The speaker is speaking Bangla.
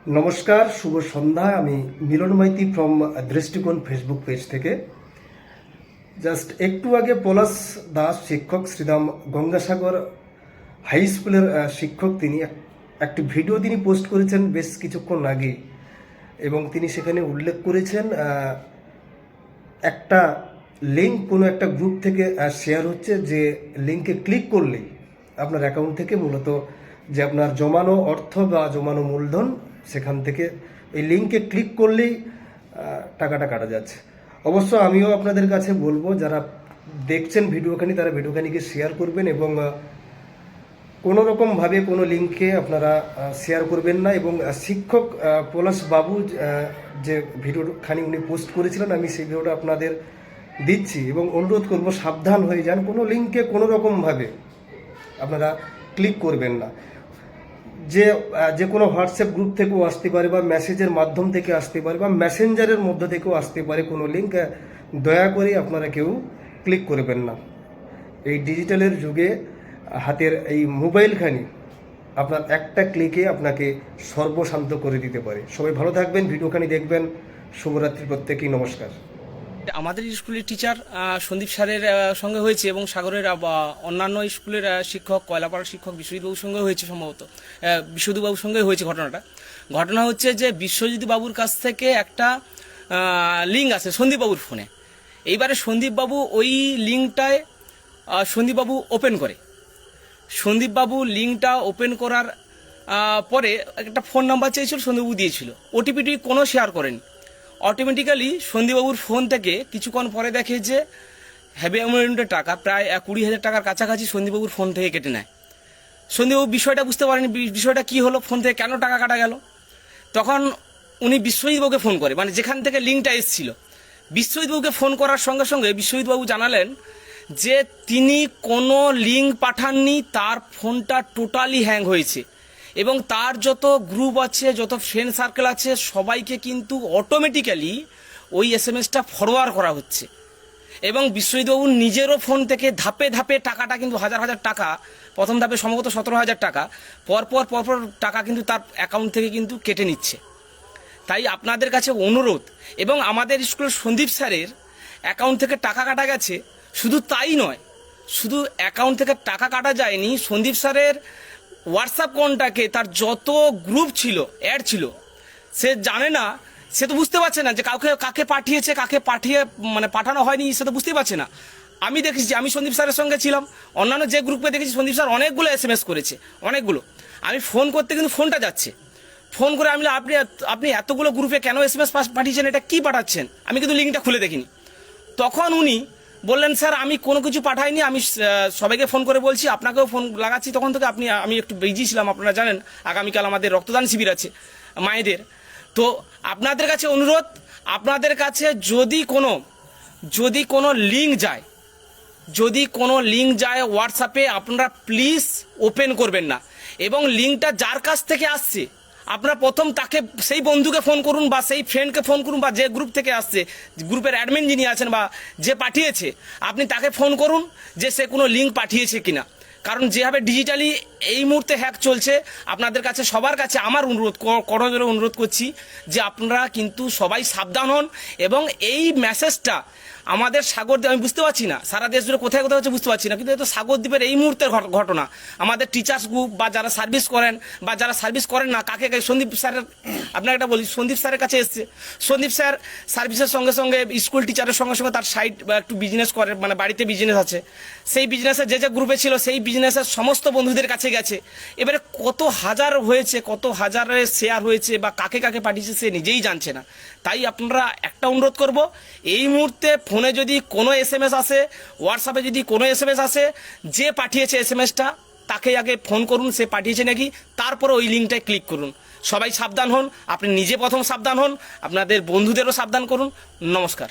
নমস্কার, শুভ সন্ধ্যা। আমি মিলন মাইতি ফ্রম দৃষ্টিকোণ ফেসবুক পেজ থেকে। জাস্ট একটু আগে পলাশ দাস শিক্ষক, শ্রীরাম গঙ্গাসাগর হাই স্কুলের শিক্ষক, তিনি একটি ভিডিও তিনি পোস্ট করেছেন বেশ কিছুক্ষণ আগে, এবং তিনি সেখানে উল্লেখ করেছেন একটা লিঙ্ক কোনো একটা গ্রুপ থেকে শেয়ার হচ্ছে, যে লিঙ্কে ক্লিক করলেই আপনার অ্যাকাউন্ট থেকে মূলত যে আপনার জমানো অর্থ বা জমানো মূলধন, সেখান থেকে এই লিঙ্কে ক্লিক করলেই টাকাটা কাটা যাচ্ছে। অবশ্য আমিও আপনাদের কাছে বলবো, যারা দেখছেন ভিডিওখানি, তারা ভিডিওখানিকে শেয়ার করবেন এবং কোনো রকমভাবে কোনো লিঙ্কে আপনারা শেয়ার করবেন না। এবং শিক্ষক পলাশ বাবু যে ভিডিওখানি উনি পোস্ট করেছিলেন, আমি সেই ভিডিওটা আপনাদের দিচ্ছি এবং অনুরোধ করব সাবধান হয়ে যান। কোনো লিঙ্কে কোনো রকমভাবে আপনারা ক্লিক করবেন না। যে কোনো হোয়াটসঅ্যাপ গ্রুপ থেকেও আসতে পারে, বা মেসেজের মাধ্যম থেকে আসতে পারে, বা মেসেঞ্জারের মধ্য থেকেও আসতে পারে কোনো লিঙ্ক। দয়া করে আপনারা কেউ ক্লিক করবেন না। এই ডিজিটালের যুগে হাতের এই মোবাইলখানি আপনার একটা ক্লিকে আপনাকে সর্বশান্ত করে দিতে পারে। সবাই ভালো থাকবেন, ভিডিওখানি দেখবেন। শুভরাত্রি প্রত্যেকেই, নমস্কার। আমাদের স্কুলের টিচার সন্দীপ স্যারের সঙ্গে হয়েছে, এবং সাগরের অন্যান্য স্কুলের শিক্ষক, কয়লাপাড়ার শিক্ষক বিশ্বজিৎবাবুর সঙ্গে হয়েছে, সম্ভবত বিশ্বজিৎবাবুর সঙ্গে হয়েছে। ঘটনা হচ্ছে যে বিশ্বজিৎ বাবুর কাছ থেকে একটা লিঙ্ক আসে সন্দীপবাবুর ফোনে। এইবারে সন্দীপবাবু ওই লিঙ্কটায় সন্দীপবাবু ওপেন করে। সন্দীপবাবু লিঙ্কটা ওপেন করার পরে একটা ফোন নাম্বার চেয়েছিল, সন্দীপবাবু দিয়েছিল। ওটিপিটি কোনো শেয়ার করেনি। অটোমেটিক্যালি সন্দীপবাবুর ফোন থেকে কিছুক্ষণ পরে দেখে যে হ্যাভি অ্যামাউন্টের টাকা, প্রায় 20,000 টাকার কাছাকাছি সন্দীপবাবুর ফোন থেকে কেটে নেয়। সন্দীপবাবু বিষয়টা বুঝতে পারেনি, বিষয়টা কি হলো, ফোন থেকে কেন টাকা কাটা গেল। তখন উনি বিশ্বজিৎবাবুকে ফোন করে, মানে যেখান থেকে লিঙ্কটা এসেছিল। বিশ্বজিৎবাবুকে ফোন করার সঙ্গে সঙ্গে বিশ্বজিৎবাবু জানালেন যে তিনি কোনো লিঙ্ক পাঠাননি, তার ফোনটা টোটালি হ্যাং হয়েছে, এবং তার যত গ্রুপ আছে, যত ফ্রেন্ড সার্কেল আছে, সবাইকে কিন্তু অটোমেটিক্যালি ওই এসএমএসটা ফরওয়ার্ড করা হচ্ছে। এবং বিশ্বজিৎবাবুর নিজেরও ফোন থেকে ধাপে ধাপে টাকাটা কিন্তু হাজার হাজার টাকা, প্রথম ধাপে সম্ভবত 17,000 টাকা, পরপর টাকা কিন্তু তার অ্যাকাউন্ট থেকে কিন্তু কেটে নিচ্ছে। তাই আপনাদের কাছে অনুরোধ, এবং আমাদের স্কুলের সন্দীপ স্যারের অ্যাকাউন্ট থেকে টাকা কাটা গেছে। শুধু তাই নয়, শুধু অ্যাকাউন্ট থেকে টাকা কাটা যায়নি, সন্দীপ স্যারের হোয়াটসঅ্যাপ কন্ট্যাক্টে তার যত গ্রুপ ছিল, অ্যাড ছিল, সে জানে না, সে তো বুঝতে পারছে না যে কাকে পাঠিয়েছে, কাকে পাঠানো হয়নি, সে তো বুঝতেই পারছে না। আমি দেখেছি, আমি সন্দীপ স্যারের সঙ্গে ছিলাম, অন্যান্য যে গ্রুপে দেখেছি সন্দীপ স্যার অনেকগুলো এসএমএস করেছে, অনেকগুলো। আমি ফোন করতে কিন্তু ফোনটা যাচ্ছে। ফোন করে আমি আপনি এতগুলো গ্রুপে কেন এসএমএস পাঠিয়েছেন, এটা কি পাঠাচ্ছেন? আমি কিন্তু লিঙ্কটা খুলে দেখিনি। তখন উনি বললেন, স্যার আমি কোনো কিছু পাঠাইনি, আমি সবাইকে ফোন করে বলছি, আপনাকেও ফোন লাগাচ্ছি। তখন থেকে আমি একটু বিজি ছিলাম, আপনারা জানেন আগামীকাল আমাদের রক্তদান শিবির আছে মায়েদের। তো আপনাদের কাছে অনুরোধ, আপনাদের কাছে যদি কোনো লিঙ্ক যায় হোয়াটসঅ্যাপে, আপনারা প্লিজ ওপেন করবেন না। এবং লিঙ্কটা যার কাছ থেকে আসছে, আপনারা প্রথম তাকে, সেই বন্ধুকে ফোন করুন, বা সেই ফ্রেন্ডকে ফোন করুন, বা যে গ্রুপ থেকে আসছে, গ্রুপের অ্যাডমিন যিনি আছেন বা যে পাঠিয়েছে, আপনি তাকে ফোন করুন যে সে কোনো লিঙ্ক পাঠিয়েছে কিনা। কারণ যেভাবে ডিজিটালি এই মুহূর্তে হ্যাক চলছে, আপনাদের কাছে, সবার কাছে আমার অনুরোধ, করজোরে অনুরোধ করছি যে আপনারা কিন্তু সবাই সাবধান হন। এবং এই মেসেজটা আমাদের সাগরদ্বীপ, আমি বুঝতে পারছি না সারা দেশ জুড়ে কোথায় কোথায় হচ্ছে বুঝতে পারছি না, কিন্তু এটা সাগরদ্বীপের এই মুহূর্তের ঘটনা। আমাদের টিচার্স গ্রুপ বা যারা সার্ভিস করেন না, কাকে সন্দীপ স্যারের, আপনাকে একটা বলি, সন্দীপ স্যারের কাছে এসছে। সন্দীপ স্যার সার্ভিসের সঙ্গে সঙ্গে স্কুল টিচারের সঙ্গে সঙ্গে তার সাইড বা একটু বিজনেস করে, মানে বাড়িতে বিজনেস আছে। সেই বিজনেসের যে গ্রুপে ছিল, সেই বিজনেসের সমস্ত বন্ধুদের কাছে গেছে। এবারে কত হাজার হয়েছে, কত হাজারের শেয়ার হয়েছে, বা কাকে কাকে পাঠিয়েছে সে নিজেই জানছে না। তাই আপনারা একটা অনুরোধ করব, এই মুহূর্তে ফোনে যদি কোনো এসএমএস আসে, হোয়াটসঅ্যাপে যদি কোনো এসএমএস আসে, যে পাঠিয়েছে এসএমএসটা তাকে আগে ফোন করুন, সে পাঠিয়েছে নাকি, তারপরে ওই লিঙ্কটায় ক্লিক করুন। সবাই সাবধান হন, আপনি নিজে প্রথম সাবধান হন, আপনাদের বন্ধুদেরও সাবধান করুন। নমস্কার।